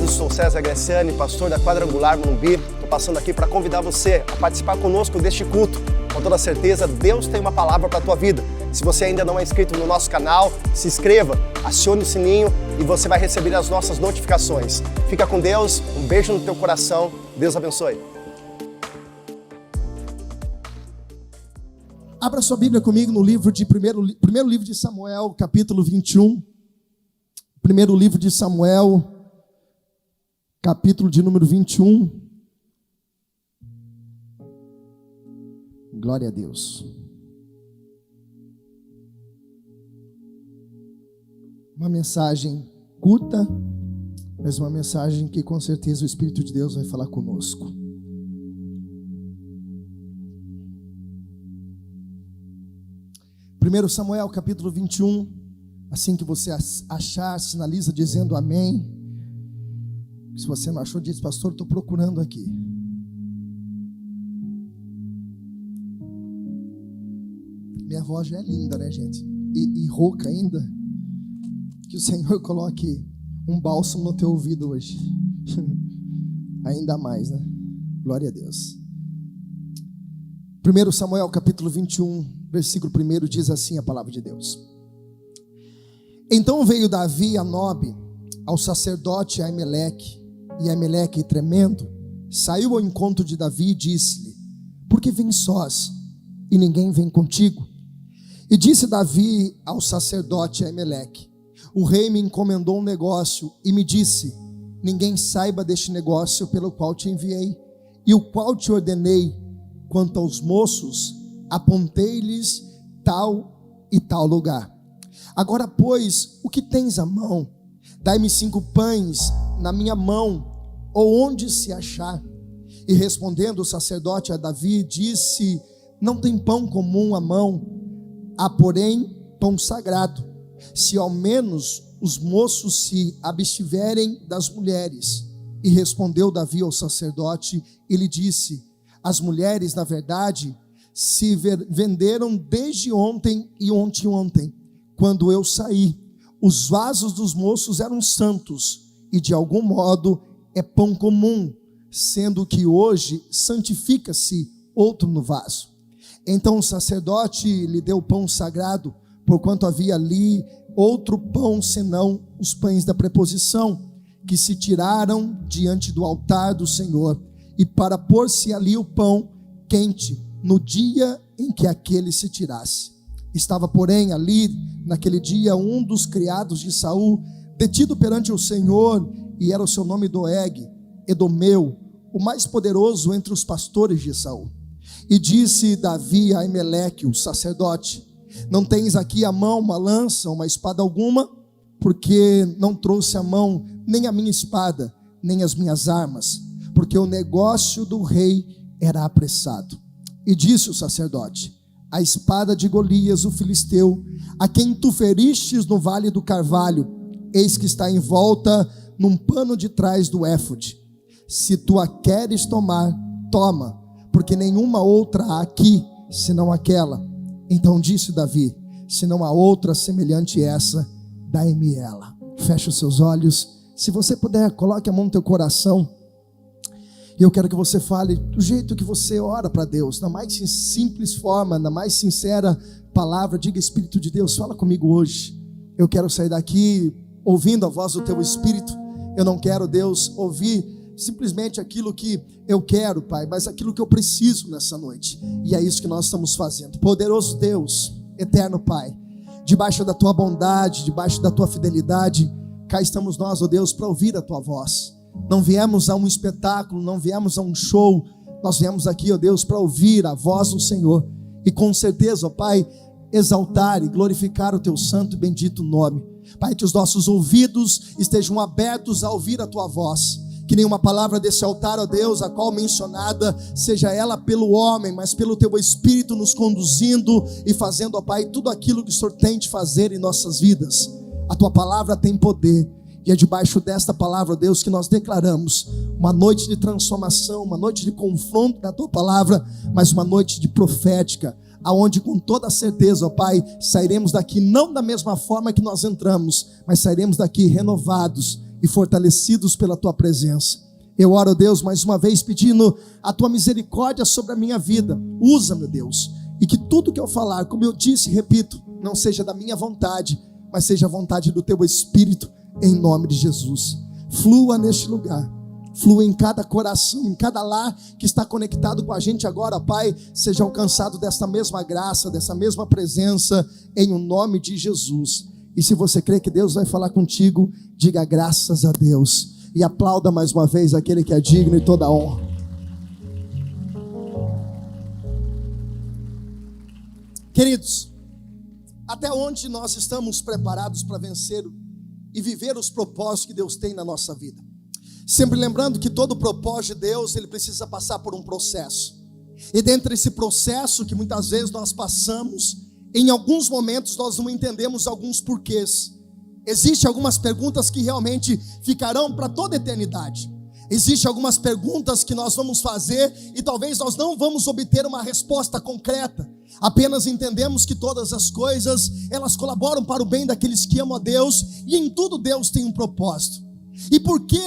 amados, sou César Graciani, pastor da Quadrangular Morumbi. Estou passando aqui para convidar você a participar conosco deste culto. Com toda certeza, Deus tem uma palavra para a tua vida. Se você ainda não é inscrito no nosso canal, se inscreva, acione o sininho e você vai receber as nossas notificações. Fica com Deus, um beijo no teu coração, Deus abençoe. Abra sua Bíblia comigo no livro de primeiro livro de Samuel, capítulo 21. Primeiro livro de Samuel, capítulo de número 21. Glória a Deus. Uma mensagem curta, mas uma mensagem que com certeza o Espírito de Deus vai falar conosco. Primeiro Samuel, capítulo 21. Assim que você achar, sinaliza dizendo amém. Se você não achou, diz: pastor, estou procurando aqui. Minha voz já é linda, né, gente? E rouca ainda. Que o Senhor coloque um bálsamo no teu ouvido hoje. Ainda mais, né? Glória a Deus. 1 Samuel capítulo 21, versículo 1 diz assim a palavra de Deus. Então veio Davi a Nobe, ao sacerdote Aimeleque, e Aimeleque, tremendo, saiu ao encontro de Davi e disse-lhe: por que vens sós, e ninguém vem contigo? E disse Davi ao sacerdote Aimeleque: o rei me encomendou um negócio e me disse: ninguém saiba deste negócio pelo qual te enviei, e o qual te ordenei. Quanto aos moços, apontei-lhes tal e tal lugar. Agora, pois, o que tens à mão? Dai-me 5 pães na minha mão, ou onde se achar. E respondendo o sacerdote a Davi, disse: não tem pão comum à mão, há porém pão sagrado. Se ao menos os moços se abstiverem das mulheres. E respondeu Davi ao sacerdote e lhe disse: as mulheres, na verdade, se venderam desde ontem e ontem, quando eu saí. Os vasos dos moços eram santos, e de algum modo é pão comum, sendo que hoje santifica-se outro no vaso. Então o sacerdote lhe deu pão sagrado, porquanto havia ali outro pão senão os pães da preposição, que se tiraram diante do altar do Senhor, e para pôr-se ali o pão quente no dia em que aquele se tirasse. Estava, porém, ali naquele dia um dos criados de Saul, detido perante o Senhor, e era o seu nome Doeg, Edomeu, o mais poderoso entre os pastores de Saul. E disse Davi a Aimeleque, o sacerdote: não tens aqui à mão uma lança, uma espada alguma? Porque não trouxe à mão nem a minha espada, nem as minhas armas, porque o negócio do rei era apressado. E disse o sacerdote: a espada de Golias, o filisteu, a quem tu feristes no vale do Carvalho, eis que está envolta num pano de trás do éfode. Se tu a queres tomar, toma, porque nenhuma outra há aqui, senão aquela. Então disse Davi: se não há outra semelhante a essa, dai-me ela. Feche os seus olhos. Se você puder, coloque a mão no teu coração. E eu quero que você fale do jeito que você ora para Deus, na mais simples forma, na mais sincera palavra. Diga: Espírito de Deus, fala comigo hoje. Eu quero sair daqui ouvindo a voz do teu Espírito. Eu não quero, Deus, ouvir simplesmente aquilo que eu quero, Pai, mas aquilo que eu preciso nessa noite. E é isso que nós estamos fazendo. Poderoso Deus, eterno Pai, debaixo da tua bondade, debaixo da tua fidelidade, cá estamos nós, ó Deus, para ouvir a tua voz. Não viemos a um espetáculo, não viemos a um show, nós viemos aqui, ó Deus, para ouvir a voz do Senhor, e com certeza, ó Pai, exaltar e glorificar o teu santo e bendito nome. Pai, que os nossos ouvidos estejam abertos a ouvir a tua voz, que nenhuma palavra desse altar, ó Deus, a qual mencionada, seja ela pelo homem, mas pelo teu Espírito nos conduzindo e fazendo, ó Pai, tudo aquilo que o Senhor tem de fazer em nossas vidas. A tua palavra tem poder. E é debaixo desta palavra, Deus, que nós declaramos uma noite de transformação, uma noite de confronto da tua palavra, mas uma noite de profética, aonde com toda certeza, ó Pai, sairemos daqui não da mesma forma que nós entramos, mas sairemos daqui renovados e fortalecidos pela tua presença. Eu oro, Deus, mais uma vez pedindo a tua misericórdia sobre a minha vida. Usa, meu Deus, e que tudo que eu falar, como eu disse e repito, não seja da minha vontade, mas seja a vontade do teu Espírito, em nome de Jesus. Flua neste lugar, flua em cada coração, em cada lar que está conectado com a gente agora, Pai, seja alcançado desta mesma graça, dessa mesma presença, em o nome de Jesus. E se você crê que Deus vai falar contigo, diga graças a Deus, e aplauda mais uma vez aquele que é digno e toda a honra. Queridos, até onde nós estamos preparados para vencer e viver os propósitos que Deus tem na nossa vida? Sempre lembrando que todo propósito de Deus, ele precisa passar por um processo. E dentro desse processo que muitas vezes nós passamos, em alguns momentos nós não entendemos alguns porquês. Existem algumas perguntas que realmente ficarão para toda a eternidade. Existem algumas perguntas que nós vamos fazer e talvez nós não vamos obter uma resposta concreta. Apenas entendemos que todas as coisas, elas colaboram para o bem daqueles que amam a Deus, e em tudo Deus tem um propósito. E por que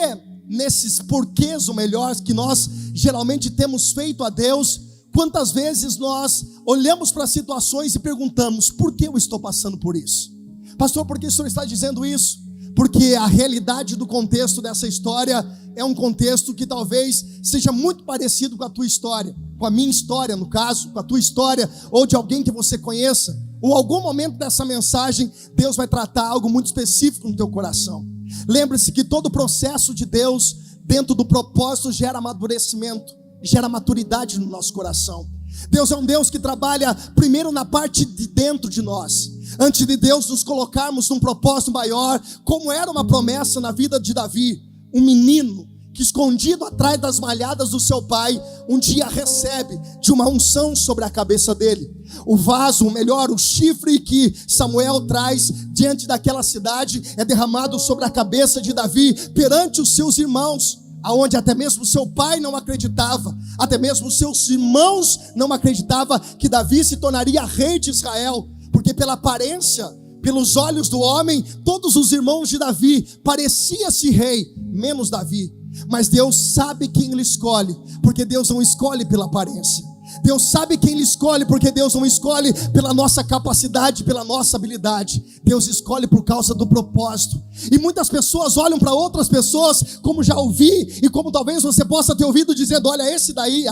nesses porquês, ou melhor, que nós geralmente temos feito a Deus, quantas vezes nós olhamos para situações e perguntamos: por que eu estou passando por isso? Pastor, por que o senhor está dizendo isso? Porque a realidade do contexto dessa história é um contexto que talvez seja muito parecido com a tua história, com a minha história no caso, com a tua história, ou de alguém que você conheça. Ou em algum momento dessa mensagem, Deus vai tratar algo muito específico no teu coração. Lembre-se que todo o processo de Deus, dentro do propósito, gera amadurecimento, gera maturidade no nosso coração. Deus é um Deus que trabalha primeiro na parte de dentro de nós. Antes de Deus nos colocarmos num propósito maior, como era uma promessa na vida de Davi, um menino que, escondido atrás das malhadas do seu pai, um dia recebe de uma unção sobre a cabeça dele. O vaso, ou melhor, o chifre que Samuel traz diante daquela cidade é derramado sobre a cabeça de Davi perante os seus irmãos, aonde até mesmo seu pai não acreditava, até mesmo seus irmãos não acreditavam que Davi se tornaria rei de Israel, porque pela aparência, pelos olhos do homem, todos os irmãos de Davi pareciam-se rei, menos Davi. Mas Deus sabe quem ele escolhe, porque Deus não escolhe pela aparência. Deus sabe quem ele escolhe, porque Deus não escolhe pela nossa capacidade, pela nossa habilidade. Deus escolhe por causa do propósito. E muitas pessoas olham para outras pessoas, como já ouvi, e como talvez você possa ter ouvido dizendo: olha, esse daí,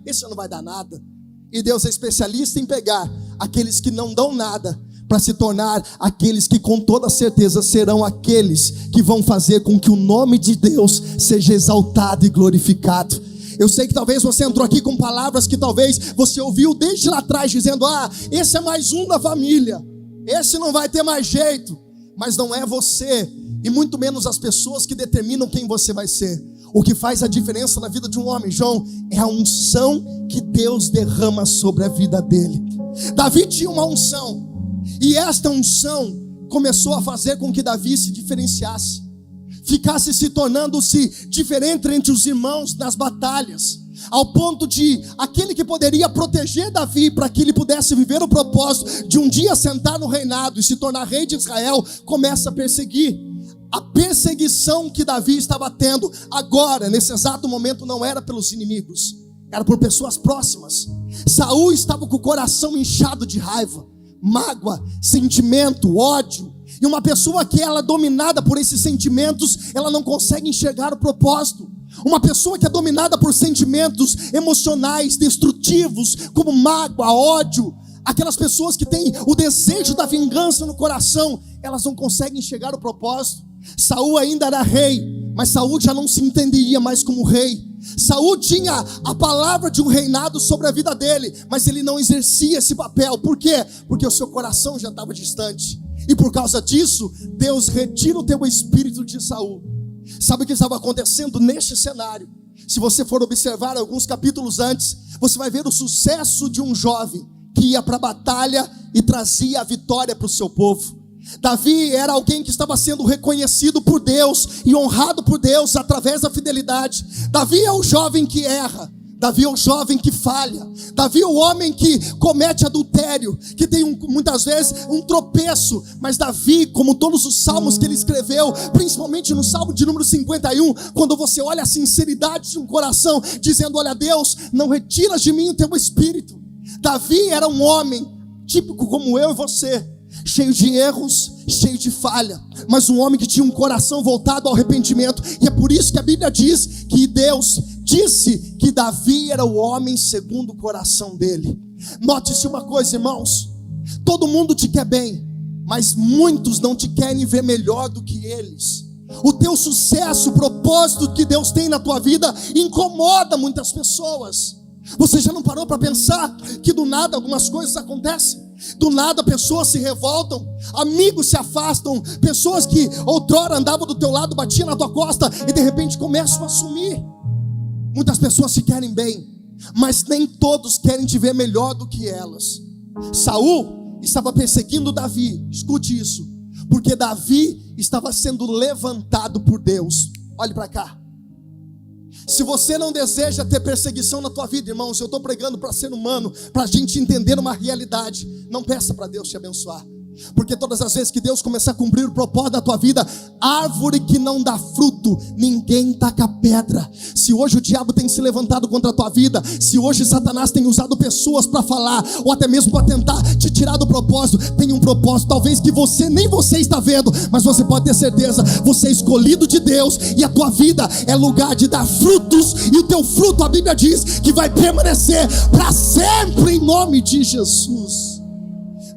esse não vai dar nada. E Deus é especialista em pegar aqueles que não dão nada, para se tornar aqueles que com toda certeza serão aqueles que vão fazer com que o nome de Deus seja exaltado e glorificado. Eu sei que talvez você entrou aqui com palavras que talvez você ouviu desde lá atrás, dizendo: esse é mais um da família, esse não vai ter mais jeito. Mas não é você, e muito menos as pessoas que determinam quem você vai ser. O que faz a diferença na vida de um homem, João, é a unção que Deus derrama sobre a vida dele. Davi tinha uma unção, e esta unção começou a fazer com que Davi se diferenciasse, ficasse se tornando-se diferente entre os irmãos nas batalhas, ao ponto de aquele que poderia proteger Davi para que ele pudesse viver o propósito de um dia sentar no reinado e se tornar rei de Israel, começa a perseguir. A perseguição que Davi estava tendo agora, nesse exato momento, não era pelos inimigos, era por pessoas próximas. Saul estava com o coração inchado de raiva, mágoa, sentimento, ódio. E uma pessoa que ela é dominada por esses sentimentos, ela não consegue enxergar o propósito. Uma pessoa que é dominada por sentimentos emocionais destrutivos, como mágoa, ódio, aquelas pessoas que têm o desejo da vingança no coração, elas não conseguem enxergar o propósito. Saul ainda era rei, mas Saul já não se entenderia mais como rei. Saul tinha a palavra de um reinado sobre a vida dele, mas ele não exercia esse papel. Por quê? Porque o seu coração já estava distante. E por causa disso, Deus retira o teu espírito de Saul. Sabe o que estava acontecendo neste cenário? Se você for observar alguns capítulos antes, você vai ver o sucesso de um jovem que ia para a batalha e trazia a vitória para o seu povo. Davi era alguém que estava sendo reconhecido por Deus e honrado por Deus através da fidelidade. Davi é o jovem que erra, Davi é o jovem que falha. Davi é o homem que comete adultério, que tem muitas vezes um tropeço. Mas Davi, como todos os salmos que ele escreveu, principalmente no salmo de número 51, quando você olha a sinceridade de um coração, dizendo: olha, Deus, não retiras de mim o teu espírito. Davi era um homem típico como eu e você, cheio de erros, cheio de falha, mas um homem que tinha um coração voltado ao arrependimento. E é por isso que a Bíblia diz que Deus disse que Davi era o homem segundo o coração dele. Note-se uma coisa, irmãos: todo mundo te quer bem, mas muitos não te querem ver melhor do que eles. O teu sucesso, o propósito que Deus tem na tua vida incomoda muitas pessoas. Você já não parou para pensar que do nada algumas coisas acontecem? Do nada pessoas se revoltam, amigos se afastam, pessoas que outrora andavam do teu lado, batiam na tua costa e de repente começam a sumir. Muitas pessoas se querem bem, mas nem todos querem te ver melhor do que elas. Saul estava perseguindo Davi, escute isso, porque Davi estava sendo levantado por Deus. Olhe para cá. Se você não deseja ter perseguição na tua vida, irmãos, eu estou pregando para ser humano, para a gente entender uma realidade. Não peça para Deus te abençoar, porque todas as vezes que Deus começar a cumprir o propósito da tua vida, árvore que não dá fruto, ninguém taca pedra. Se hoje o diabo tem se levantado contra a tua vida, se hoje Satanás tem usado pessoas para falar, ou até mesmo para tentar te tirar do propósito, tem um propósito, talvez que nem você está vendo, mas você pode ter certeza, você é escolhido de Deus, e a tua vida é lugar de dar frutos, e o teu fruto, a Bíblia diz, que vai permanecer para sempre, em nome de Jesus.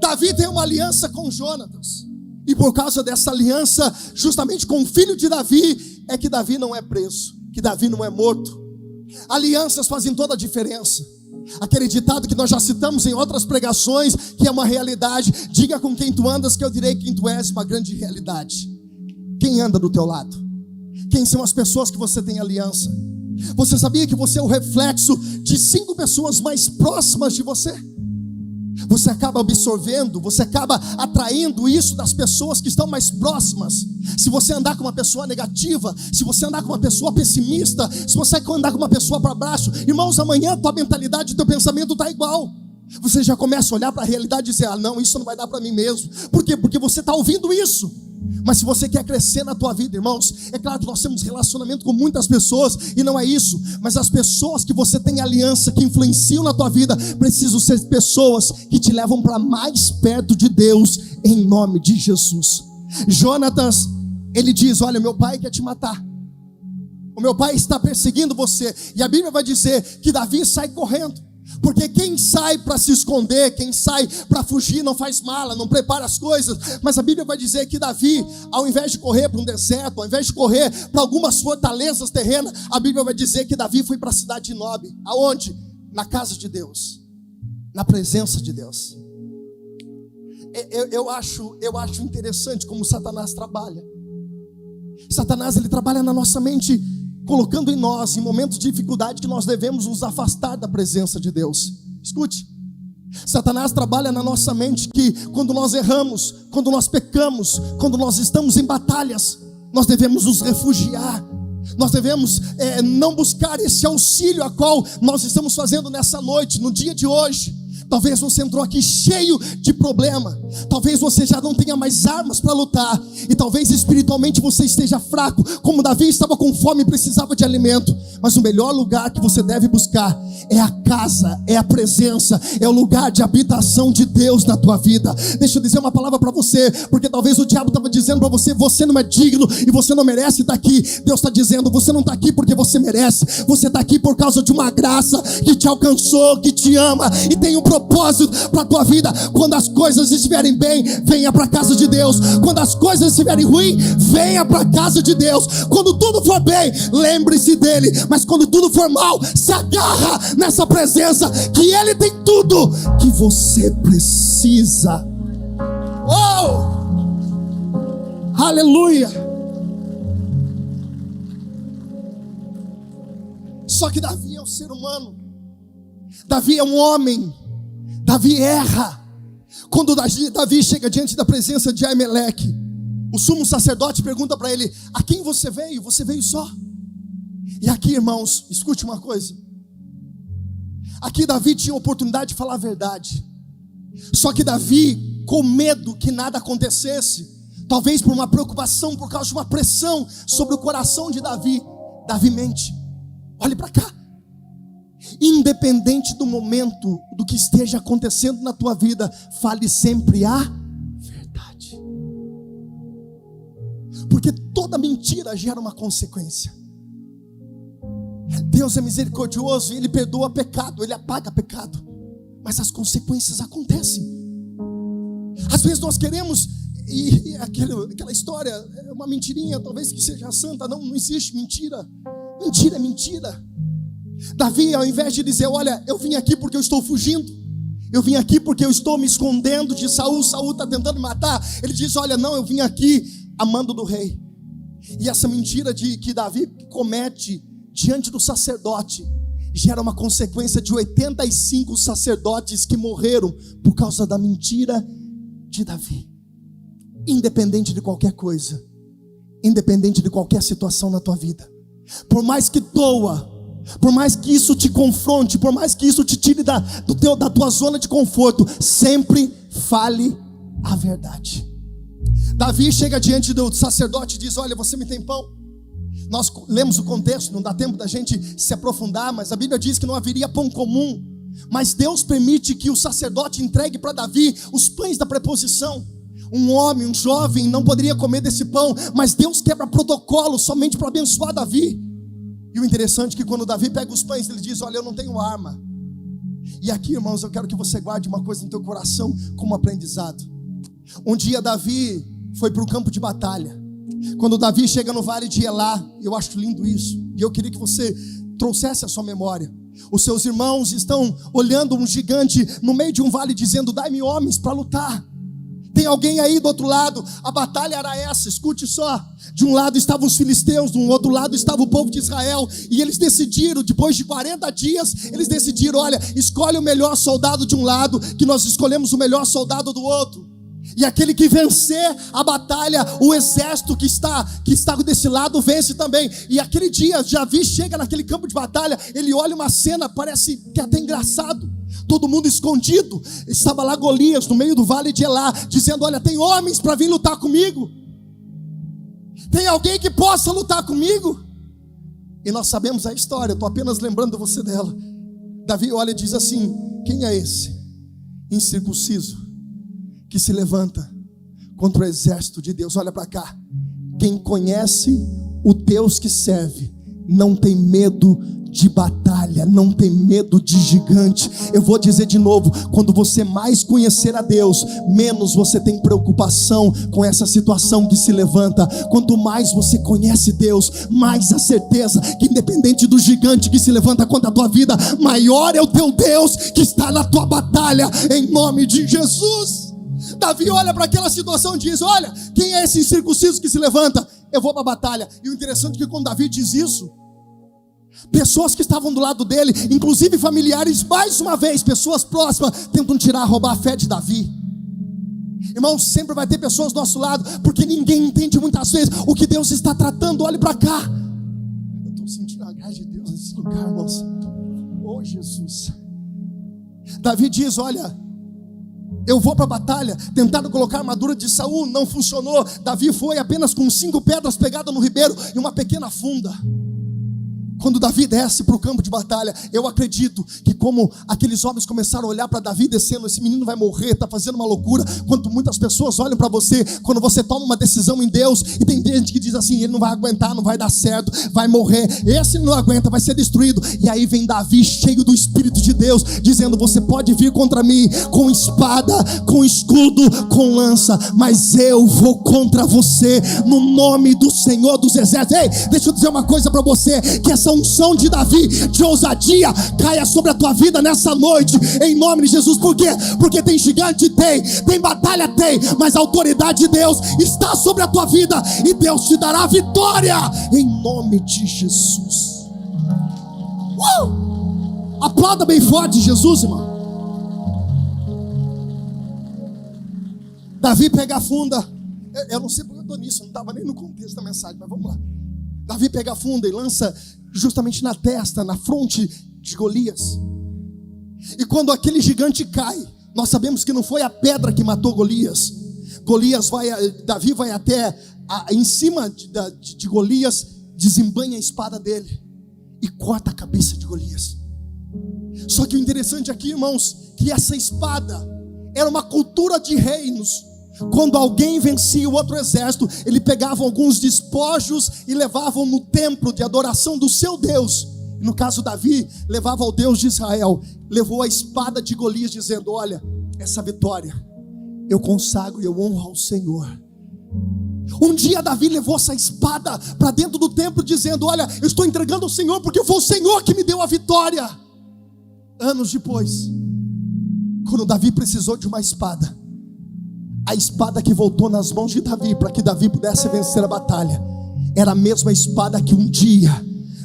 Davi tem uma aliança com Jonatas, e por causa dessa aliança, justamente com o filho de Davi, é que Davi não é preso, que Davi não é morto. Alianças fazem toda a diferença. Aquele ditado que nós já citamos em outras pregações, que é uma realidade: diga com quem tu andas, que eu direi quem tu és. Uma grande realidade. Quem anda do teu lado? Quem são as pessoas que você tem aliança? Você sabia que você é o reflexo de 5 pessoas mais próximas de você? Você acaba absorvendo, você acaba atraindo isso das pessoas que estão mais próximas. Se você andar com uma pessoa negativa, se você andar com uma pessoa pessimista, se você andar com uma pessoa para baixo, irmãos, amanhã tua mentalidade, teu pensamento está igual. Você já começa a olhar para a realidade e dizer: ah, não, isso não vai dar para mim mesmo. Por quê? Porque você está ouvindo isso. Mas se você quer crescer na tua vida, irmãos, é claro que nós temos relacionamento com muitas pessoas, e não é isso, mas as pessoas que você tem aliança, que influenciam na tua vida, precisam ser pessoas que te levam para mais perto de Deus, em nome de Jesus. Jonatas, ele diz: olha, meu pai quer te matar, o meu pai está perseguindo você. E a Bíblia vai dizer que Davi sai correndo, porque quem sai para se esconder, quem sai para fugir, não faz mala, não prepara as coisas. Mas a Bíblia vai dizer que Davi, ao invés de correr para um deserto, ao invés de correr para algumas fortalezas terrenas, a Bíblia vai dizer que Davi foi para a cidade de Nob. Aonde? Na casa de Deus, na presença de Deus. Eu acho interessante como Satanás trabalha. Satanás, ele trabalha na nossa mente, colocando em nós, em momentos de dificuldade, que nós devemos nos afastar da presença de Deus. Escute, Satanás trabalha na nossa mente que quando nós erramos, quando nós pecamos, quando nós estamos em batalhas, nós devemos nos refugiar. Nós devemos não buscar esse auxílio a qual nós estamos fazendo nessa noite, no dia de hoje. Talvez você entrou aqui cheio de problema. Talvez você já não tenha mais armas para lutar. E talvez espiritualmente você esteja fraco, como Davi estava com fome e precisava de alimento. Mas o melhor lugar que você deve buscar é a casa, é a presença, é o lugar de habitação de Deus na tua vida. Deixa eu dizer uma palavra para você, porque talvez o diabo estava dizendo para você: você não é digno e você não merece estar aqui. Deus está dizendo: você não está aqui porque você merece. Você está aqui por causa de uma graça que te alcançou, que te ama e tem um propósito para a tua vida. Quando as coisas estiverem bem, venha para a casa de Deus. Quando as coisas estiverem ruim, venha para a casa de Deus. Quando tudo for bem, lembre-se dele. Mas quando tudo for mal, se agarra nessa presença, que ele tem tudo que você precisa. Oh! Aleluia! Só que Davi é um ser humano. Davi é um homem. Davi erra. Quando Davi chega diante da presença de Aimeleque, o sumo sacerdote pergunta para ele: a quem você veio? Você veio só? E aqui, irmãos, escute uma coisa. Aqui Davi tinha a oportunidade de falar a verdade. Só que Davi, com medo que nada acontecesse, talvez por uma preocupação, por causa de uma pressão sobre o coração de Davi, Davi mente. Olhe para cá. Independente do momento, do que esteja acontecendo na tua vida, fale sempre a verdade. Porque toda mentira gera uma consequência. Deus é misericordioso e Ele perdoa pecado, Ele apaga pecado, mas as consequências acontecem. Às vezes nós queremos, e aquela história é uma mentirinha, talvez que seja santa. Não existe mentira. Mentira é mentira. Davi, ao invés de dizer, olha, eu vim aqui porque eu estou fugindo, eu vim aqui porque eu estou me escondendo de Saul, Saul está tentando me matar, ele diz, olha, não, eu vim aqui amando do rei. E essa mentira que Davi comete diante do sacerdote gera uma consequência de 85 sacerdotes que morreram por causa da mentira de Davi. Independente de qualquer coisa, independente de qualquer situação na tua vida, por mais que doa, por mais que isso te confronte, por mais que isso te tire da tua zona de conforto, sempre fale a verdade. Davi chega diante do sacerdote e diz, olha, você me tem pão? Nós lemos o contexto, não dá tempo da gente se aprofundar, mas a Bíblia diz que não haveria pão comum, mas Deus permite que o sacerdote entregue para Davi os pães da preposição. Um homem, um jovem não poderia comer desse pão, mas Deus quebra protocolo somente para abençoar Davi. E o interessante é que quando Davi pega os pães, ele diz, olha, eu não tenho arma. E aqui, irmãos, eu quero que você guarde uma coisa no teu coração como aprendizado. Um dia Davi foi para o campo de batalha. Quando Davi chega no vale de Elá, eu acho lindo isso, e eu queria que você trouxesse a sua memória. Os seus irmãos estão olhando um gigante no meio de um vale, dizendo, dai-me homens para lutar. Tem alguém aí do outro lado? A batalha era essa, escute só. De um lado estavam os filisteus, do outro lado estava o povo de Israel. E eles decidiram, depois de 40 dias, eles decidiram, olha, escolhe o melhor soldado de um lado, que nós escolhemos o melhor soldado do outro. E aquele que vencer a batalha, o exército que está desse lado vence também. E aquele dia, Davi chega naquele campo de batalha, ele olha uma cena, parece que é até engraçado. Todo mundo escondido, estava lá Golias no meio do vale de Elá, dizendo, olha, tem homens para vir lutar comigo? Tem alguém que possa lutar comigo? E nós sabemos a história, estou apenas lembrando você dela. Davi olha e diz assim, quem é esse incircunciso que se levanta contra o exército de Deus? Olha para cá. Quem conhece o Deus que serve não tem medo de batalha, não tem medo de gigante. Eu vou dizer de novo, quando você mais conhecer a Deus, menos você tem preocupação com essa situação que se levanta. Quanto mais você conhece Deus, mais a certeza que independente do gigante que se levanta contra a tua vida, maior é o teu Deus que está na tua batalha, em nome de Jesus. Davi olha para aquela situação e diz, olha, quem é esse incircunciso que se levanta? Eu vou para a batalha. E o interessante é que quando Davi diz isso, pessoas que estavam do lado dele, inclusive familiares, mais uma vez, pessoas próximas, tentam roubar a fé de Davi. Irmãos, sempre vai ter pessoas do nosso lado, porque ninguém entende muitas vezes o que Deus está tratando. Olhe para cá. Eu estou sentindo a graça de Deus nesse lugar, irmãos. Oh, Jesus. Davi diz, olha, eu vou para a batalha. Tentaram colocar a armadura de Saul, não funcionou. Davi foi apenas com 5 pedras pegadas no ribeiro e uma pequena funda. Quando Davi desce para o campo de batalha, eu acredito que como aqueles homens começaram a olhar para Davi descendo, esse menino vai morrer, está fazendo uma loucura. Quanto muitas pessoas olham para você, quando você toma uma decisão em Deus, e tem gente que diz assim, ele não vai aguentar, não vai dar certo, vai morrer, esse não aguenta, vai ser destruído. E aí vem Davi cheio do Espírito de Deus, dizendo, você pode vir contra mim com espada, com escudo, com lança, mas eu vou contra você, no nome do Senhor dos Exércitos. Ei, deixa eu dizer uma coisa para você, que essa unção de Davi, de ousadia, caia sobre a tua vida nessa noite, em nome de Jesus. Por quê? Porque tem gigante, tem batalha, mas a autoridade de Deus está sobre a tua vida, e Deus te dará vitória, em nome de Jesus. Aplauda bem forte Jesus, irmão. Davi pega a funda, eu não sei porque eu estou nisso, não estava nem no contexto da mensagem, mas vamos lá. Davi pega a funda e lança justamente na testa, na fronte de Golias. E quando aquele gigante cai, nós sabemos que não foi a pedra que matou Golias. Davi vai até em cima de Golias, desembanha a espada dele e corta a cabeça de Golias. Só que o interessante aqui, irmãos, que essa espada era uma cultura de reinos. Quando alguém vencia o outro exército, ele pegava alguns despojos e levavam no templo de adoração do seu Deus. No caso, Davi levava ao Deus de Israel, levou a espada de Golias, dizendo: olha, essa vitória eu consagro e eu honro ao Senhor. Um dia Davi levou essa espada para dentro do templo, dizendo: olha, eu estou entregando ao Senhor, porque foi o Senhor que me deu a vitória. Anos depois, quando Davi precisou de uma espada, a espada que voltou nas mãos de Davi, para que Davi pudesse vencer a batalha, era a mesma espada que um dia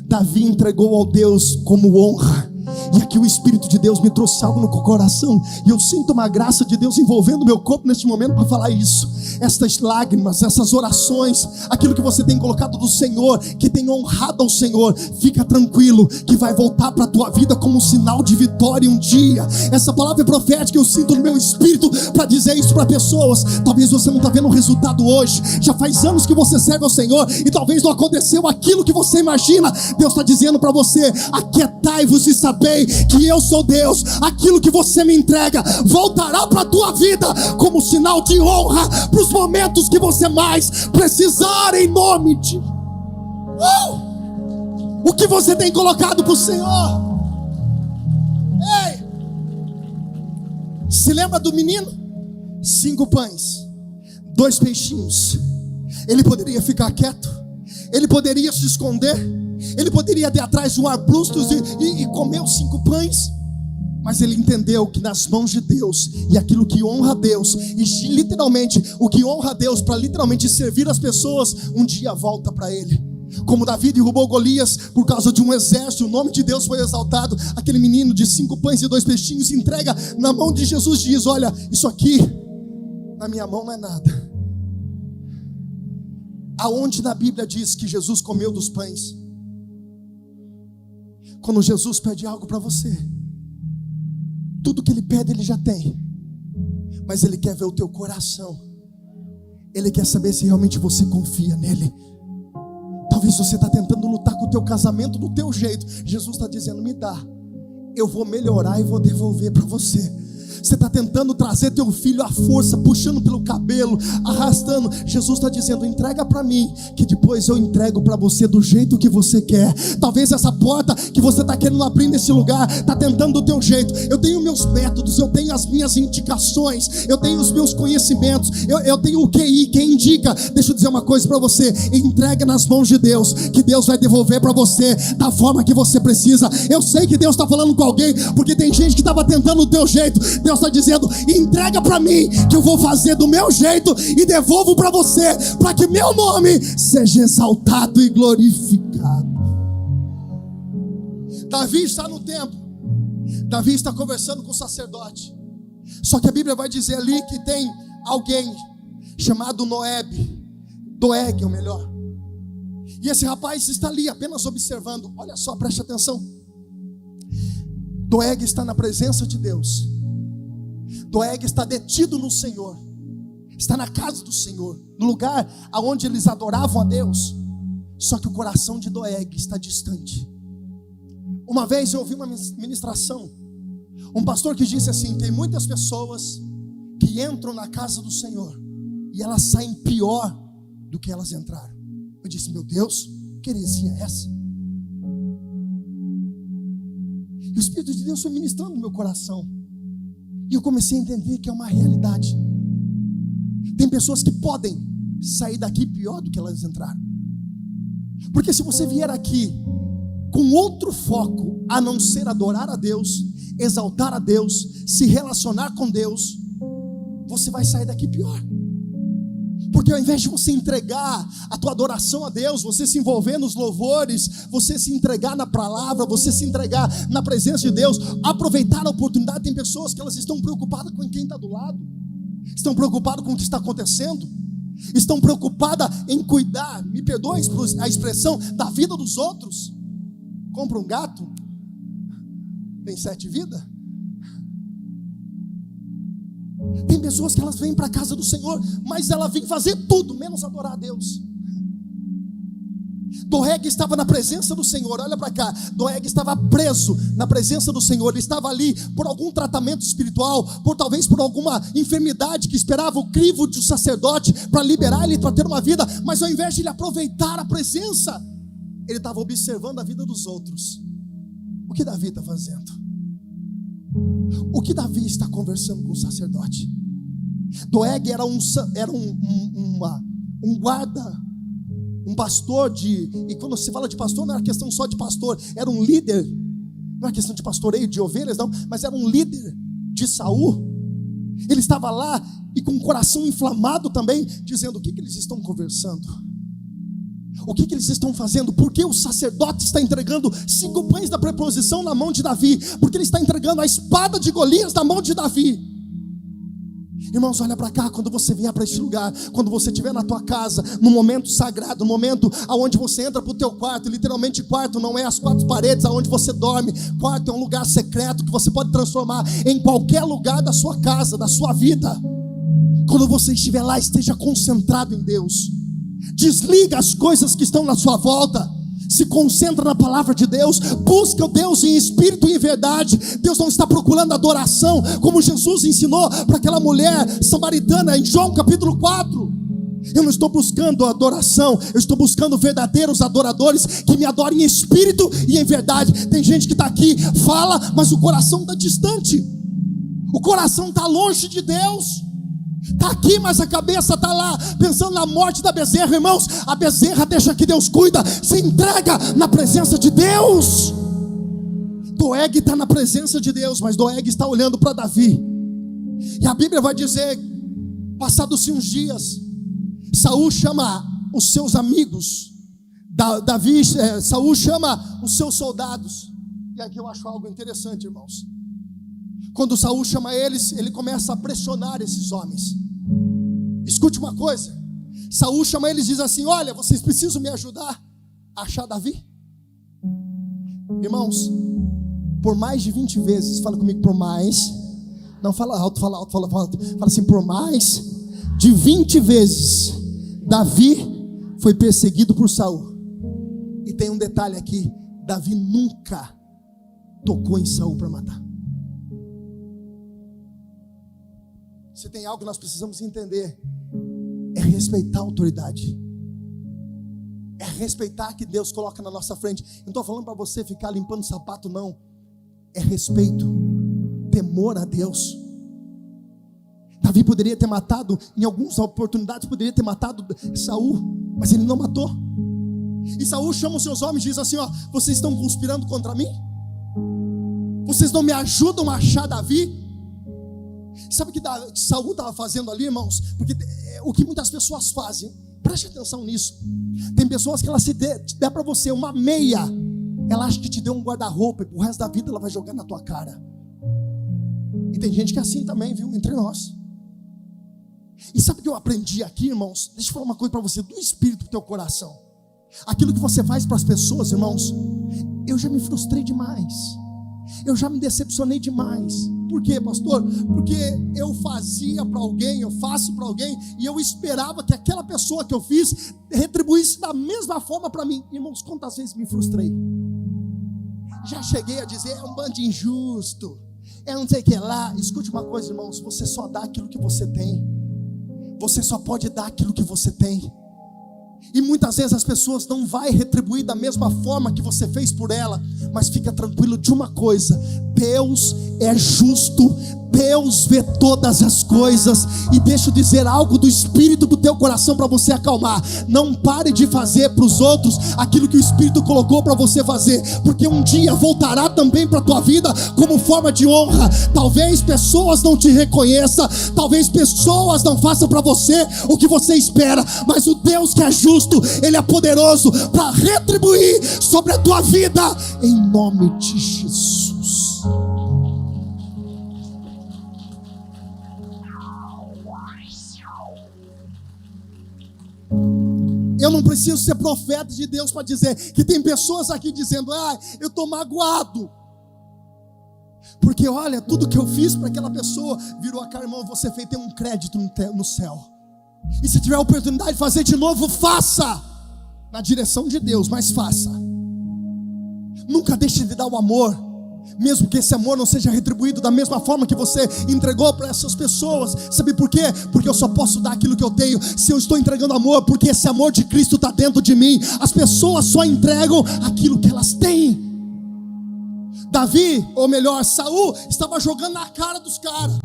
Davi entregou ao Deus como honra. E aqui o Espírito de Deus me trouxe algo no coração, e eu sinto uma graça de Deus envolvendo meu corpo neste momento para falar isso. Estas lágrimas, essas orações, aquilo que você tem colocado do Senhor, que tem honrado ao Senhor, fica tranquilo que vai voltar para a tua vida como um sinal de vitória um dia. Essa palavra é profética, eu sinto no meu espírito para dizer isso para pessoas. Talvez você não está vendo o resultado hoje, já faz anos que você serve ao Senhor e talvez não aconteceu aquilo que você imagina. Deus está dizendo para você: aquietai-vos e sabei que eu sou Deus. Aquilo que você me entrega voltará para a tua vida como sinal de honra para os momentos que você mais precisar, em nome de o que você tem colocado para o Senhor. Ei, se lembra do menino? 5 pães, 2 peixinhos. Ele poderia ficar quieto, ele poderia se esconder, ele poderia ir atrás de um arbusto e comer os 5 pães. Mas ele entendeu que nas mãos de Deus, e aquilo que honra a Deus, e literalmente o que honra a Deus para literalmente servir as pessoas, um dia volta para ele. Como Davi derrubou Golias por causa de um exército, o nome de Deus foi exaltado. Aquele menino de 5 pães e 2 peixinhos entrega na mão de Jesus, diz: olha, isso aqui na minha mão não é nada. Aonde na Bíblia diz que Jesus comeu dos pães? Quando Jesus pede algo para você, tudo que ele pede ele já tem, mas ele quer ver o teu coração. Ele quer saber se realmente você confia nele. Talvez você está tentando lutar com o teu casamento do teu jeito. Jesus está dizendo: me dá, eu vou melhorar e vou devolver para você. Você está tentando trazer teu filho à força, puxando pelo cabelo, arrastando. Jesus está dizendo: entrega para mim, que depois eu entrego para você do jeito que você quer. Talvez essa porta que você está querendo abrir nesse lugar, está tentando do teu jeito. Eu tenho meus métodos, eu tenho as minhas indicações, eu tenho os meus conhecimentos, eu tenho o QI, quem indica. Deixa eu dizer uma coisa para você: entrega nas mãos de Deus, que Deus vai devolver para você da forma que você precisa. Eu sei que Deus está falando com alguém, porque tem gente que estava tentando do teu jeito. Deus está dizendo: entrega para mim, que eu vou fazer do meu jeito e devolvo para você, para que meu nome seja exaltado e glorificado. Davi está no templo, Davi está conversando com o sacerdote. Só que a Bíblia vai dizer ali que tem alguém chamado Doeg, ou melhor. E esse rapaz está ali apenas observando. Olha só, preste atenção. Doeg está na presença de Deus. Doeg está detido no Senhor, está na casa do Senhor, no lugar onde eles adoravam a Deus. Só que o coração de Doeg está distante. Uma vez eu ouvi uma ministração, um pastor que disse assim: tem muitas pessoas que entram na casa do Senhor e elas saem pior do que elas entraram. Eu disse: meu Deus, que heresia é essa? E o Espírito de Deus foi ministrando no meu coração, e eu comecei a entender que é uma realidade. Tem pessoas que podem sair daqui pior do que elas entraram. Porque se você vier aqui com outro foco a não ser adorar a Deus, exaltar a Deus, se relacionar com Deus, você vai sair daqui pior. Porque ao invés de você entregar a tua adoração a Deus, você se envolver nos louvores, você se entregar na palavra, você se entregar na presença de Deus, aproveitar a oportunidade. Tem pessoas que elas estão preocupadas com quem está do lado, estão preocupadas com o que está acontecendo, estão preocupadas em cuidar, me perdoe a expressão, da vida dos outros. Compra um gato, tem 7 vidas, Tem pessoas que elas vêm para a casa do Senhor, mas ela vem fazer tudo, menos adorar a Deus. Doeg estava na presença do Senhor, olha para cá. Doeg estava preso na presença do Senhor. Ele estava ali por algum tratamento espiritual, talvez por alguma enfermidade que esperava o crivo do sacerdote para liberar ele, para ter uma vida. Mas ao invés de ele aproveitar a presença, ele estava observando a vida dos outros. O que Davi está fazendo? O que Davi está conversando com o sacerdote? Doeg era um guarda, um pastor e quando se fala de pastor, não era questão só de pastor, era um líder, não era questão de pastoreio de ovelhas, não, mas era um líder de Saul. Ele estava lá e com o coração inflamado também, dizendo: o que eles estão conversando? O que eles estão fazendo? Por que o sacerdote está entregando 5 pães da preposição na mão de Davi? Porque ele está entregando a espada de Golias na mão de Davi. Irmãos, olha para cá, quando você vier para este lugar, quando você estiver na tua casa, no momento sagrado, no momento aonde você entra para o teu quarto, literalmente quarto não é as 4 paredes aonde você dorme, quarto é um lugar secreto que você pode transformar em qualquer lugar da sua casa, da sua vida. Quando você estiver lá, esteja concentrado em Deus, desliga as coisas que estão na sua volta, se concentra na palavra de Deus, busca o Deus em espírito e em verdade. Deus não está procurando adoração, como Jesus ensinou para aquela mulher samaritana em João capítulo 4. Eu não estou buscando adoração, eu estou buscando verdadeiros adoradores que me adorem em espírito e em verdade. Tem gente que está aqui, fala, mas o coração está distante, o coração está longe de Deus. Está aqui, mas a cabeça está lá, pensando na morte da bezerra. Irmãos, a bezerra deixa que Deus cuida, se entrega na presença de Deus. Doeg está na presença de Deus, mas Doeg está olhando para Davi. E a Bíblia vai dizer, passados-se uns dias, Saul chama os seus amigos, Saul chama os seus soldados. E aqui eu acho algo interessante, irmãos. Quando Saul chama eles, ele começa a pressionar esses homens. Escute uma coisa, Saul chama eles e diz assim: olha, vocês precisam me ajudar a achar Davi. Irmãos, por mais de 20 vezes, fala comigo, por mais, não fala alto, fala alto, fala assim, por mais de 20 vezes, Davi foi perseguido por Saul. E tem um detalhe aqui, Davi nunca tocou em Saul para matar. Se tem algo que nós precisamos entender, é respeitar a autoridade, é respeitar que Deus coloca na nossa frente. Eu não estou falando para você ficar limpando sapato, não. É respeito, temor a Deus. Davi poderia ter matado, em algumas oportunidades poderia ter matado Saul, mas ele não matou. E Saul chama os seus homens e diz assim: ó, vocês estão conspirando contra mim? Vocês não me ajudam a achar Davi? Sabe o que Saul estava fazendo ali, irmãos? Porque o que muitas pessoas fazem, preste atenção nisso. Tem pessoas que ela se der para você uma meia, ela acha que te deu um guarda-roupa, e o resto da vida ela vai jogar na tua cara. E tem gente que é assim também, viu, entre nós. E sabe o que eu aprendi aqui, irmãos? Deixa eu falar uma coisa para você, do espírito para o teu coração. Aquilo que você faz para as pessoas, irmãos, eu já me frustrei demais, eu já me decepcionei demais. Por quê, pastor? Porque eu fazia para alguém, eu faço para alguém, e eu esperava que aquela pessoa que eu fiz retribuísse da mesma forma para mim. Irmãos, quantas vezes me frustrei? Já cheguei a dizer: é um bando de injusto, é não sei o que lá. Escute uma coisa, irmãos, você só dá aquilo que você tem. Você só pode dar aquilo que você tem. E muitas vezes as pessoas não vão retribuir da mesma forma que você fez por ela. Mas fica tranquilo de uma coisa: Deus é justo, Deus vê todas as coisas. E deixa eu dizer algo do espírito do teu coração para você acalmar. Não pare de fazer para os outros aquilo que o Espírito colocou para você fazer, porque um dia voltará também para a tua vida como forma de honra. Talvez pessoas não te reconheçam, talvez pessoas não façam para você o que você espera, mas o Deus que é justo, Ele é poderoso para retribuir sobre a tua vida, em nome de Jesus. Eu não preciso ser profeta de Deus para dizer que tem pessoas aqui dizendo: eu estou magoado Porque olha, tudo que eu fiz para aquela pessoa virou a cara, irmão, você fez, tem um crédito no céu. E se tiver a oportunidade de fazer de novo, faça, na direção de Deus, mas faça. Nunca deixe de dar o amor, mesmo que esse amor não seja retribuído da mesma forma que você entregou para essas pessoas. Sabe por quê? Porque eu só posso dar aquilo que eu tenho se eu estou entregando amor, porque esse amor de Cristo está dentro de mim. As pessoas só entregam aquilo que elas têm. Davi, ou melhor, Saul, estava jogando na cara dos caras.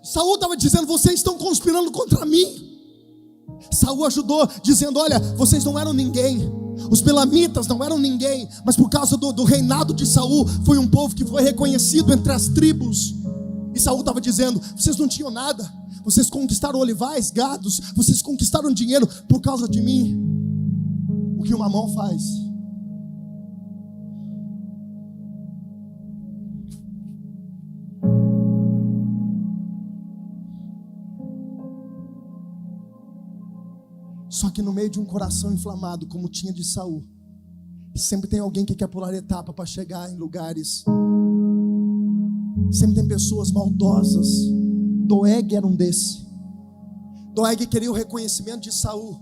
Saul estava dizendo: vocês estão conspirando contra mim. Saul ajudou, dizendo: olha, vocês não eram ninguém. Os belamitas não eram ninguém, mas por causa do reinado de Saul, foi um povo que foi reconhecido entre as tribos. E Saul estava dizendo: vocês não tinham nada, vocês conquistaram olivais, gados, vocês conquistaram dinheiro por causa de mim. O que uma mão faz? Só que no meio de um coração inflamado, como tinha de Saul, sempre tem alguém que quer pular etapa para chegar em lugares. Sempre tem pessoas maldosas. Doeg era um desse. Doeg queria o reconhecimento de Saul,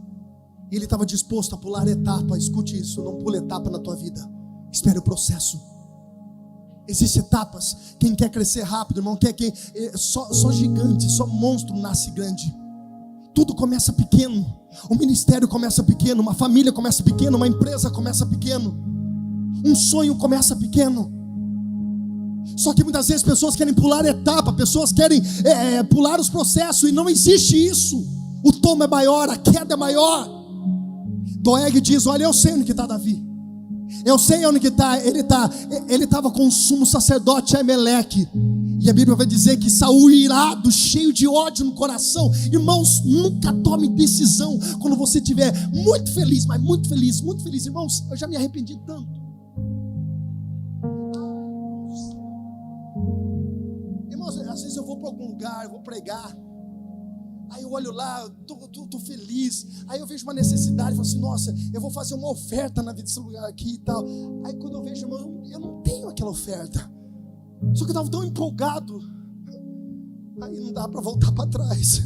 e ele estava disposto a pular etapa. Escute isso: não pule etapa na tua vida, espere o processo. Existem etapas. Quem quer crescer rápido, irmão, só gigante, só monstro nasce grande. Tudo começa pequeno. Um ministério começa pequeno, uma família começa pequeno, uma empresa começa pequeno, um sonho começa pequeno. Só que muitas vezes pessoas querem pular etapa, pessoas querem pular os processos, e não existe isso. O tomo é maior, a queda é maior. Doeg diz: olha, eu sei onde que está Davi, eu sei onde que está. Ele estava com o sumo sacerdote Aimeleque. E a Bíblia vai dizer que Saul, irado, cheio de ódio no coração. Irmãos, nunca tome decisão quando você estiver muito feliz, mas muito feliz, muito feliz. Irmãos, eu já me arrependi tanto. Irmãos, às vezes eu vou para algum lugar, eu vou pregar, aí eu olho lá, tô feliz, aí eu vejo uma necessidade, falo assim: nossa, eu vou fazer uma oferta na vida desse lugar aqui e tal. Aí quando eu vejo, irmão, eu não tenho aquela oferta. Só que eu estava tão empolgado, aí não dá para voltar para trás.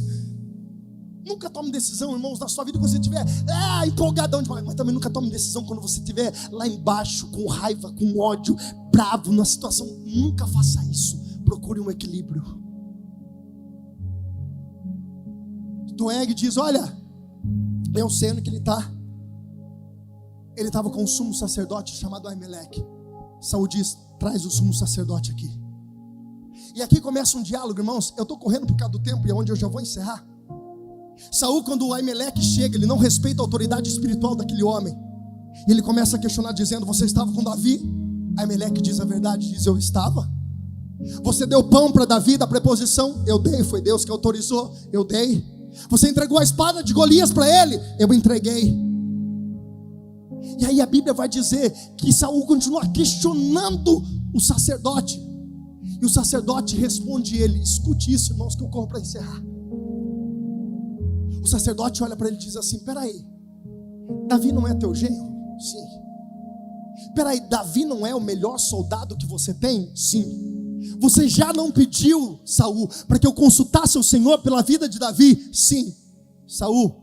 Nunca tome decisão, irmãos, na sua vida quando você estiver empolgadão demais. Mas também nunca tome decisão quando você estiver lá embaixo, com raiva, com ódio, bravo, numa situação. Nunca faça isso. Procure um equilíbrio. Doeg diz: olha, eu sei onde que ele está. Ele estava com um sumo sacerdote chamado Aimeleque. Saul diz: traz o sumo sacerdote aqui. E aqui começa um diálogo, irmãos. Eu estou correndo por causa do tempo, e é onde eu já vou encerrar. Saul, quando o Aimeleque chega, ele não respeita a autoridade espiritual daquele homem, e ele começa a questionar, dizendo: você estava com Davi? Aimeleque diz a verdade, diz: eu estava. Você deu pão para Davi da preposição? Eu dei, foi Deus que autorizou, eu dei. Você entregou a espada de Golias para ele? Eu entreguei. E aí a Bíblia vai dizer que Saul continua questionando o sacerdote, e o sacerdote responde ele. Escute isso, irmãos, que eu corro para encerrar. O sacerdote olha para ele e diz assim: peraí, Davi não é teu genro? Sim. Peraí, Davi não é o melhor soldado que você tem? Sim. Você já não pediu, Saul, para que eu consultasse o Senhor pela vida de Davi? Sim. Saul,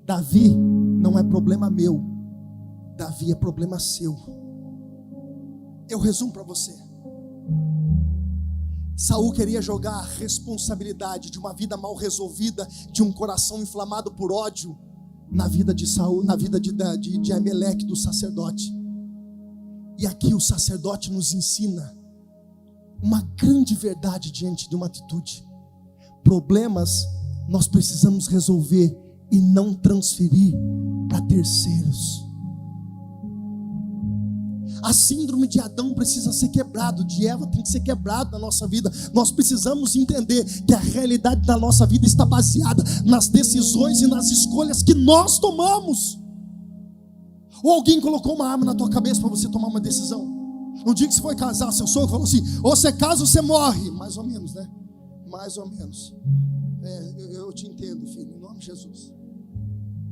Davi não é problema meu, Davi é problema seu. Eu resumo para você. Saul queria jogar a responsabilidade de uma vida mal resolvida, de um coração inflamado por ódio, na vida de Saul, na vida de Aimeleque, do sacerdote. E aqui o sacerdote nos ensina uma grande verdade diante de uma atitude. Problemas nós precisamos resolver e não transferir para terceiros. A síndrome de Adão precisa ser quebrado, de Eva tem que ser quebrado na nossa vida. Nós precisamos entender que a realidade da nossa vida está baseada nas decisões e nas escolhas que nós tomamos. Ou alguém colocou uma arma na tua cabeça para você tomar uma decisão. No dia que você foi casar, seu sogro falou assim: ou você casa ou você morre. Mais ou menos, né? Mais ou menos. Eu te entendo, filho, em nome de Jesus.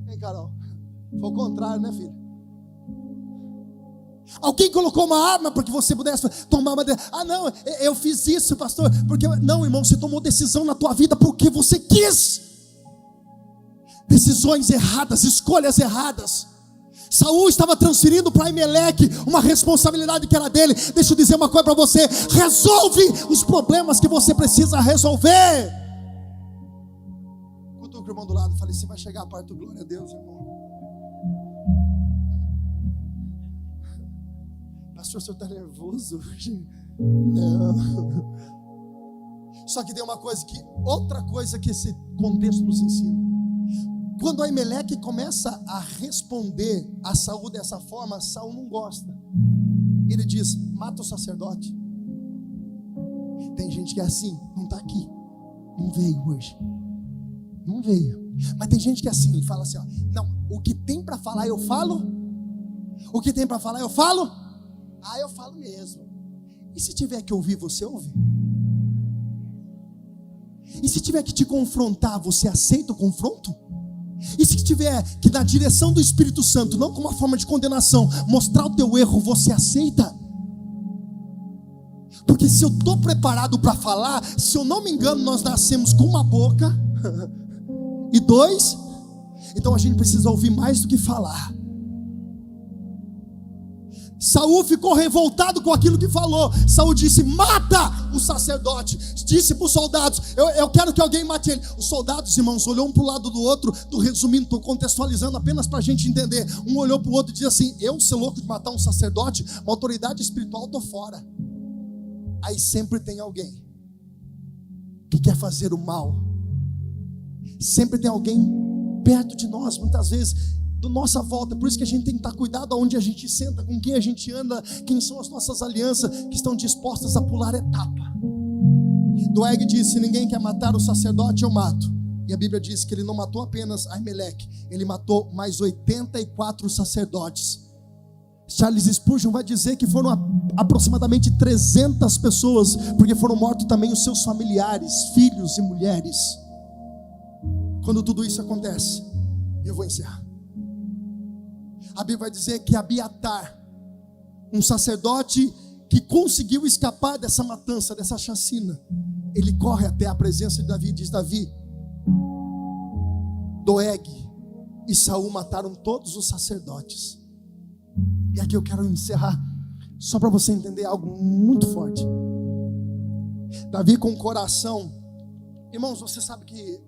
Hein, Carol? Foi o contrário, né, filho? Alguém colocou uma arma para que você pudesse tomar uma decisão. Ah, não, eu fiz isso, pastor, porque... Não, irmão, você tomou decisão na tua vida porque você quis. Decisões erradas, escolhas erradas. Saul estava transferindo para Aimeleque uma responsabilidade que era dele. Deixa eu dizer uma coisa para você: resolve os problemas que você precisa resolver. Cutuca o irmão do lado, falei: você vai chegar a parte do glória a Deus, irmão. Pastor, o senhor está nervoso hoje? Não. Só que tem outra coisa que esse contexto nos ensina. Quando Aimeleque começa a responder a Saul dessa forma, Saul não gosta. Ele diz: mata o sacerdote. Tem gente que é assim, não está aqui, não veio hoje, não veio. Mas tem gente que é assim, ele fala assim: ó, não, o que tem para falar eu falo, o que tem para falar eu falo. Ah, eu falo mesmo. E se tiver que ouvir, você ouve? E se tiver que te confrontar, você aceita o confronto? E se tiver que, na direção do Espírito Santo, não como uma forma de condenação, mostrar o teu erro, você aceita? Porque se eu estou preparado para falar, se eu não me engano, nós nascemos com uma boca e 2, então a gente precisa ouvir mais do que falar. Saul ficou revoltado com aquilo que falou. Saul disse: mata o sacerdote. Disse para os soldados: eu quero que alguém mate ele. Os soldados, irmãos, olhou um para o lado do outro. Estou resumindo, estou contextualizando apenas para a gente entender. Um olhou para o outro e disse assim: eu, ser louco de matar um sacerdote, uma autoridade espiritual, estou fora. Aí sempre tem alguém que quer fazer o mal. Sempre tem alguém perto de nós, muitas vezes da nossa volta. Por isso que a gente tem que estar cuidado aonde a gente senta, com quem a gente anda, quem são as nossas alianças que estão dispostas a pular etapa. Doeg disse: se ninguém quer matar o sacerdote, eu mato. E a Bíblia diz que ele não matou apenas Aimeleque, ele matou mais 84 sacerdotes. Charles Spurgeon vai dizer que foram aproximadamente 300 pessoas, porque foram mortos também os seus familiares, filhos e mulheres. Quando tudo isso acontece, eu vou encerrar. A Bíblia vai dizer que Abiatar, um sacerdote que conseguiu escapar dessa matança, dessa chacina, ele corre até a presença de Davi e diz: Davi, Doeg e Saul mataram todos os sacerdotes. E aqui eu quero encerrar, só para você entender algo muito forte. Davi, com o coração, irmãos, você sabe que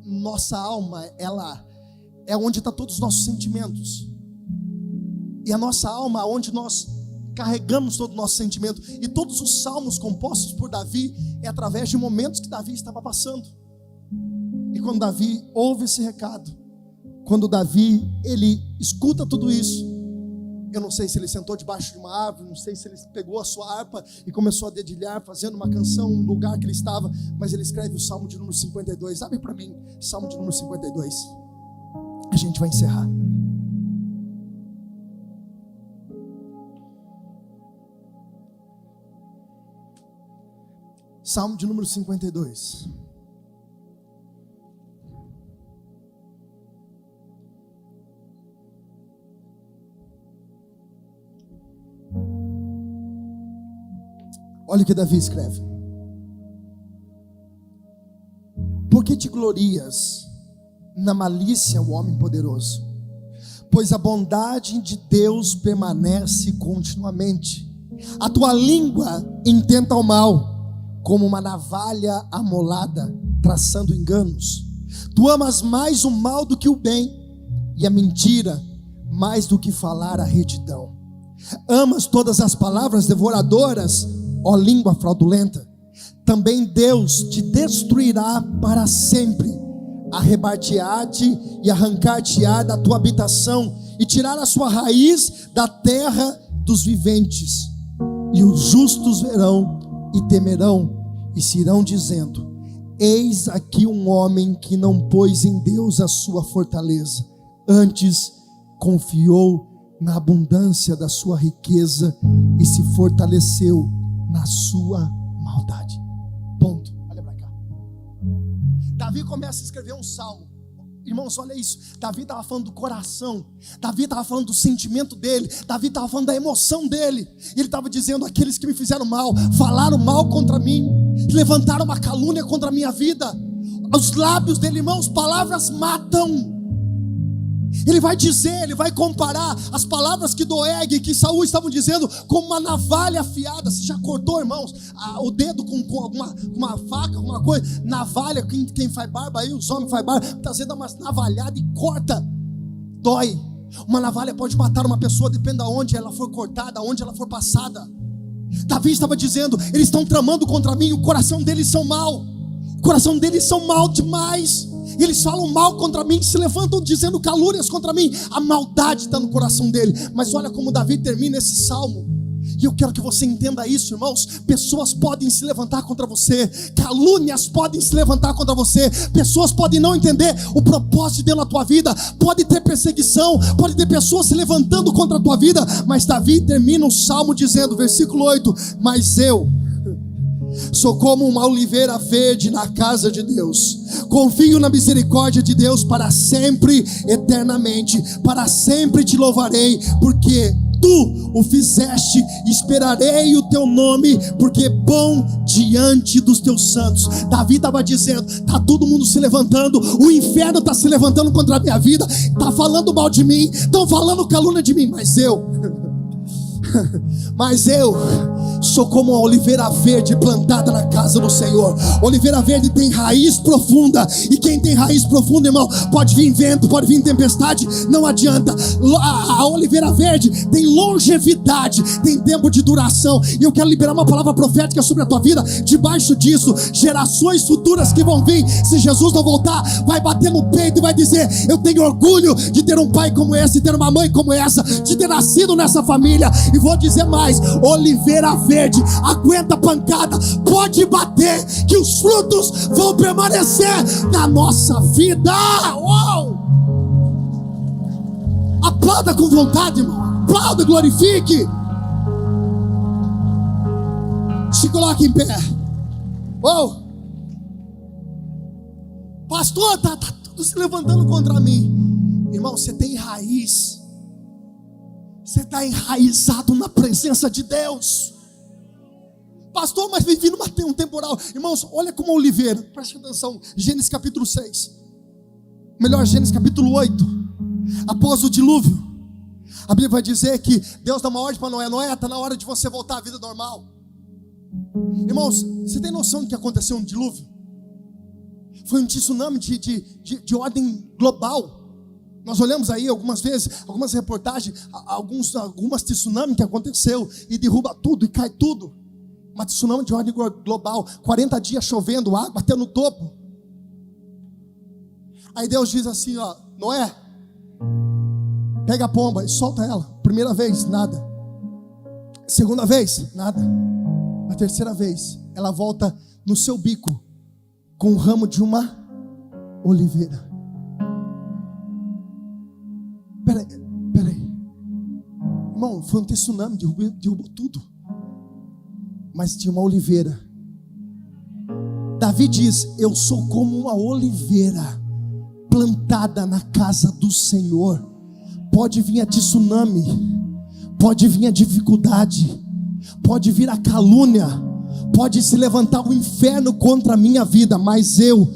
nossa alma, ela é onde estão todos os nossos sentimentos. E a nossa alma, onde nós carregamos todo o nosso sentimento. E todos os salmos compostos por Davi é através de momentos que Davi estava passando. E quando Davi ouve esse recado, quando Davi, ele escuta tudo isso, eu não sei se ele sentou debaixo de uma árvore, não sei se ele pegou a sua harpa e começou a dedilhar, fazendo uma canção no lugar que ele estava, mas ele escreve o Salmo de número 52. Abre para mim, Salmo de número 52. A gente vai encerrar. Salmo de número 52. Olha o que Davi escreve: por que te glorias na malícia, o homem poderoso? Pois a bondade de Deus permanece continuamente. A tua língua intenta o mal, como uma navalha amolada, traçando enganos. Tu amas mais o mal do que o bem, e a mentira mais do que falar a retidão. Amas todas as palavras devoradoras, ó língua fraudulenta. Também Deus te destruirá para sempre, arrebatear-te e arrancar-te-á da tua habitação, e tirar a sua raiz da terra dos viventes. E os justos verão e temerão, e se irão dizendo: eis aqui um homem que não pôs em Deus a sua fortaleza, antes confiou na abundância da sua riqueza e se fortaleceu na sua maldade. Ponto. Olha para cá. Davi começa a escrever um salmo. Irmãos, olha isso. Davi estava falando do coração. Davi estava falando do sentimento dele. Davi estava falando da emoção dele. E ele estava dizendo: aqueles que me fizeram mal, falaram mal contra mim, levantaram uma calúnia contra a minha vida. Os lábios dele, irmãos, palavras matam. Ele vai dizer, ele vai comparar as palavras que Doeg e que Saul estavam dizendo como uma navalha afiada. Você já cortou, irmãos, o dedo com uma faca, alguma coisa? Navalha, quem faz barba aí, os homens fazem barba, muitas vezes dá umas navalhadas e corta. Dói. Uma navalha pode matar uma pessoa, depende de onde ela for cortada, onde ela for passada. Davi estava dizendo: eles estão tramando contra mim, o coração deles são mau. O coração deles são mau demais. Eles falam mal contra mim, se levantam dizendo calúnias contra mim. A maldade está no coração dele. Mas olha como Davi termina esse salmo. E eu quero que você entenda isso, irmãos. Pessoas podem se levantar contra você, calúnias podem se levantar contra você, pessoas podem não entender o propósito de Deus na tua vida, pode ter perseguição, pode ter pessoas se levantando contra a tua vida. Mas Davi termina o salmo dizendo, versículo 8: mas eu sou como uma oliveira verde na casa de Deus. Confio na misericórdia de Deus para sempre, eternamente. Para sempre te louvarei, porque tu o fizeste. Esperarei o teu nome, porque é bom diante dos teus santos. Davi estava dizendo: está todo mundo se levantando, o inferno está se levantando contra a minha vida, está falando mal de mim, estão falando calúnia de mim, mas eu sou como uma oliveira verde plantada na casa do Senhor. Oliveira verde tem raiz profunda, e quem tem raiz profunda, irmão, pode vir vento, pode vir tempestade, não adianta. A oliveira verde tem longevidade, tem tempo de duração. E eu quero liberar uma palavra profética sobre a tua vida. Debaixo disso, gerações futuras que vão vir, se Jesus não voltar, vai bater no peito e vai dizer: eu tenho orgulho de ter um pai como esse, de ter uma mãe como essa, de ter nascido nessa família. E vou dizer mais: oliveira verde aguenta pancada, pode bater, que os frutos vão permanecer na nossa vida. Uou! Aplauda com vontade, irmão. Aplauda, glorifique. Se coloque em pé. Uou! Pastor, tá tudo se levantando contra mim. Irmão, você tem raiz. Você está enraizado na presença de Deus. Pastor, mas vem vindo um temporal. Irmãos, olha como a oliveira. Preste atenção, Gênesis capítulo 6. Melhor, Gênesis capítulo 8. Após o dilúvio, a Bíblia vai dizer que Deus dá uma ordem para Noé: Noé, está na hora de você voltar à vida normal. Irmãos, você tem noção do que aconteceu no dilúvio? Foi um tsunami de ordem global. Nós olhamos aí algumas vezes, algumas reportagens, algumas tsunamis que aconteceu e derruba tudo e cai tudo. Uma tsunami de ordem global, 40 dias chovendo, água até no topo. Aí Deus diz assim, ó: Noé, pega a pomba e solta ela. Primeira vez, nada. Segunda vez, nada. A terceira vez, ela volta no seu bico com o ramo de uma oliveira. Peraí. Irmão, foi um tsunami, derrubou tudo. Mas tinha uma oliveira. Davi diz: eu sou como uma oliveira plantada na casa do Senhor. Pode vir a tsunami, pode vir a dificuldade, pode vir a calúnia, pode se levantar o inferno contra a minha vida, mas eu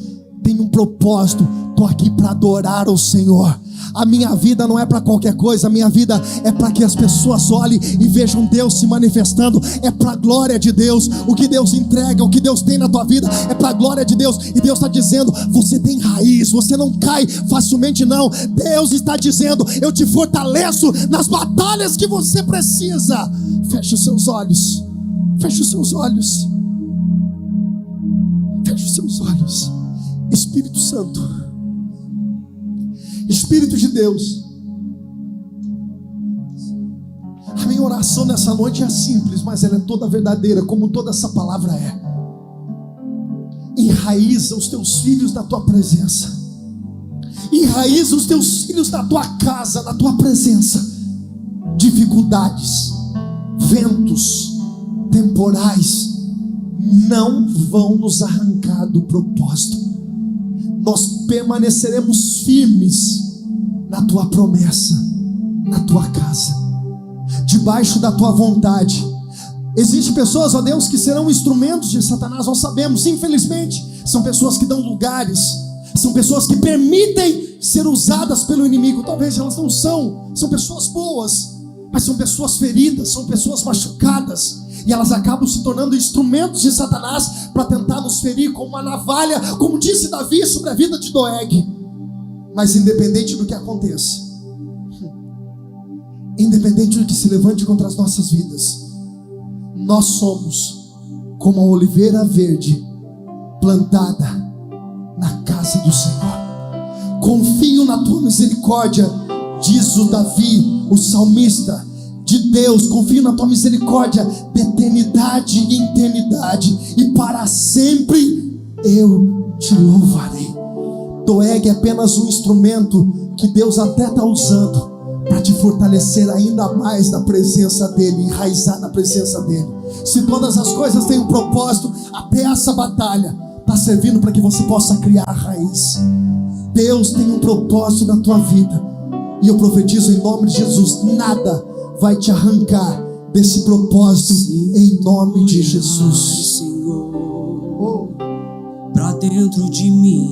tenho um propósito. Estou aqui para adorar o Senhor. A minha vida não é para qualquer coisa. A minha vida é para que as pessoas olhem e vejam Deus se manifestando. É para a glória de Deus. O que Deus entrega, o que Deus tem na tua vida é para a glória de Deus. E Deus está dizendo: você tem raiz, você não cai facilmente não. Deus está dizendo: eu te fortaleço nas batalhas que você precisa. Feche os seus olhos. Feche os seus olhos. Feche os seus olhos. Espírito Santo, Espírito de Deus, a minha oração nessa noite é simples, mas ela é toda verdadeira, como toda essa palavra é. Enraiza os teus filhos na tua presença. Enraiza os teus filhos na tua casa, na tua presença. Dificuldades, ventos, temporais não vão nos arrancar do propósito. nós permaneceremos firmes na tua promessa, na tua casa, debaixo da tua vontade. Existem pessoas, ó Deus, que serão instrumentos de Satanás, nós sabemos, infelizmente. São pessoas que dão lugares, são pessoas que permitem ser usadas pelo inimigo. Talvez elas não são pessoas boas, mas são pessoas feridas, são pessoas machucadas, e elas acabam se tornando instrumentos de Satanás para tentar nos ferir com uma navalha, como disse Davi sobre a vida de Doeg. Mas independente do que aconteça, independente do que se levante contra as nossas vidas, nós somos como a oliveira verde plantada na casa do Senhor. Confio na tua misericórdia, diz o Davi, o salmista de Deus. Confio na tua misericórdia de eternidade em eternidade, e para sempre eu te louvarei. Doeg é apenas um instrumento que Deus até está usando para te fortalecer ainda mais na presença dele, enraizar na presença dele. Se todas as coisas têm um propósito, até essa batalha está servindo para que você possa criar raiz. Deus tem um propósito na tua vida, e eu profetizo em nome de Jesus: nada vai te arrancar desse propósito, em nome de Jesus. Senhor, pra dentro de mim